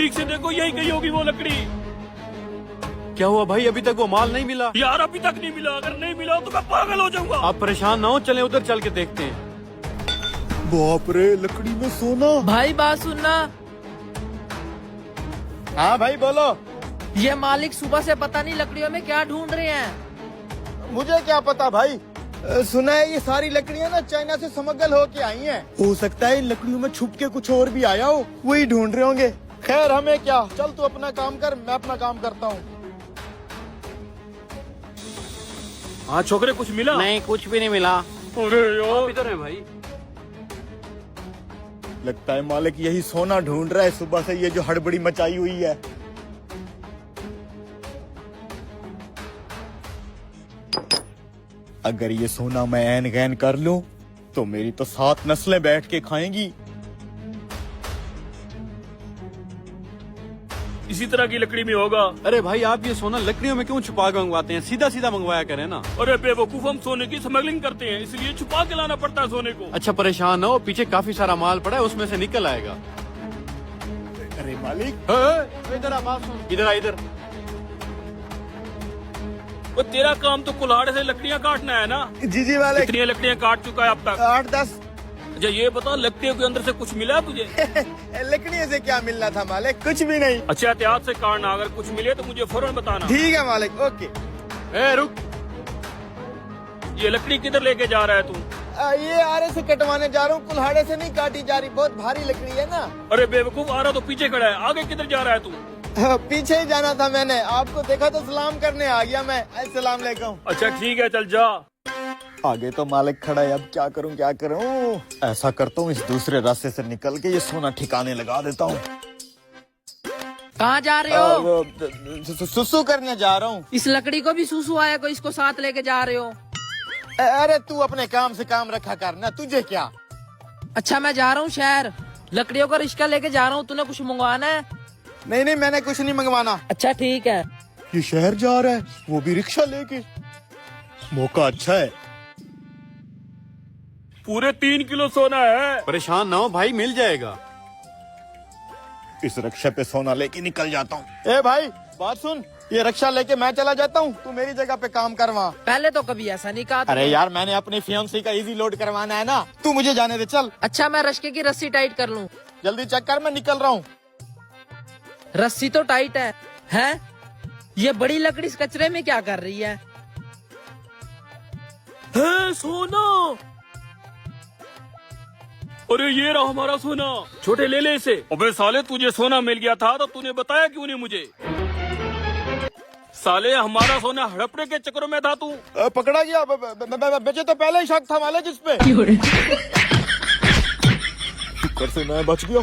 ठीक से देखो, यही गई होगी वो लकड़ी। क्या हुआ भाई, अभी तक वो माल नहीं मिला? यार अभी तक नहीं मिला, अगर नहीं मिला तो मैं पागल हो जाऊंगा। आप परेशान ना हो, चले उधर चल के देखते हैं। बाप रे, लकड़ी में सोना। भाई बात सुनना, हाँ भाई बोलो। ये मालिक सुबह से पता नहीं लकड़ियों में क्या ढूंढ रहे हैं। मुझे क्या पता भाई, सुना है ये सारी लकड़ियाँ ना चाइना से स्मगल होके आई हैं। हो सकता है इन लकड़ियों में छुप के कुछ और भी आया हो, वही ढूंढ रहे होंगे। खैर हमें क्या, चल तू अपना काम कर, मैं अपना काम करता हूँ। हाँ छोकरे, कुछ मिला? नहीं, कुछ भी नहीं मिला। अरे यार, इधर है भाई। लगता है मालिक यही सोना ढूंढ रहा है, सुबह से ये जो हड़बड़ी मचाई हुई है। अगर ये सोना मैं ऐन गैन कर लूं तो मेरी तो 7 नस्लें बैठ के खाएंगी। इसी तरह की लकड़ी में होगा। अरे भाई, आप ये सोना लकड़ियों में क्यों छुपा के मंगवाते हैं? सीधा सीधा मंगवाया करें ना। अरे बेवकूफ, हम सोने की स्मगलिंग करते हैं, इसलिए छुपा के लाना पड़ता है सोने को। अच्छा परेशान ना हो, पीछे काफी सारा माल पड़ा है, उसमें से निकल आएगा। अरे मालिक, इधर आ, बात सुन, इधर आ इधर। वो तेरा काम तो कुल्हाड़े से लकड़ियाँ काटना है ना? जी मालिक। कितनी लकड़ियाँ काट चुका है अब तक? 8-10। अच्छा ये बता, लकड़ियों के अंदर से कुछ मिला तुझे? लकड़ियों से क्या मिलना था मालिक, कुछ भी नहीं। अच्छा एहतियात से काटना, अगर कुछ मिले तो मुझे फौरन बताना। ठीक है मालिक, ओके। रुक, ये लकड़ी किधर लेके जा रहा है तू? ये आरे से कटवाने जा रहा हूँ, कुल्हाड़े से नहीं काटी जा रही, बहुत भारी लकड़ी है ना। अरे बेवकूफ, आ रहा तो पीछे खड़ा है, आगे किधर जा रहा है तू? पीछे ही जाना था मैंने, आपको देखा तो सलाम करने आ गया मैं। अस्सलाम वालेकुम। अच्छा ठीक है, चल जा। आगे तो मालिक खड़ा है, अब क्या करूं क्या करूं। ऐसा करता हूँ, इस दूसरे रास्ते से निकल के ये सोना ठिकाने लगा देता हूँ। कहाँ जा रहे हो? सुसु करने जा रहा हूँ। इस लकड़ी को भी सूसू आया को इसको साथ लेके जा रहे हो? अरे तू अपने काम से काम रखा करना, तुझे क्या। अच्छा मैं जा रहा हूँ शहर, लकड़ियों का रिश्का लेके जा रहा हूँ, तूने कुछ मंगवाना है? नहीं नहीं, मैंने कुछ नहीं मंगवाना। अच्छा ठीक है। ये शहर जा रहा है, वो भी रिक्शा लेके, मौका अच्छा है। पूरे 3 किलो सोना है। परेशान ना हो भाई, मिल जाएगा। इस रिक्शा पे सोना लेके निकल जाता हूँ। ए भाई बात सुन, ये रिक्शा लेके मैं चला जाता हूँ, तू मेरी जगह पे काम करवा। पहले तो कभी ऐसा नहीं कहा। अरे यार, मैंने अपनी फियांसी का इजी लोड करवाना है ना, तू मुझे जाने दे, चल। अच्छा मैं रश्के की रस्सी टाइट कर लूँ? जल्दी चेक कर, मैं निकल रहा हूँ। रस्सी तो टाइट है। हैं? ये बड़ी लकड़ी इस कचरे में क्या कर रही है? सोना। अरे ये रहा हमारा सोना। छोटे ले ले इसे। अबे साले, तुझे सोना मिल गया था तो तूने बताया क्यों नहीं मुझे? साले, हमारा सोना हड़पने के चक्करों में था तू। पकड़ा गया, मुझे तो पहले ही शक था मालिक इस पे। शुक्र से मैं बच गया।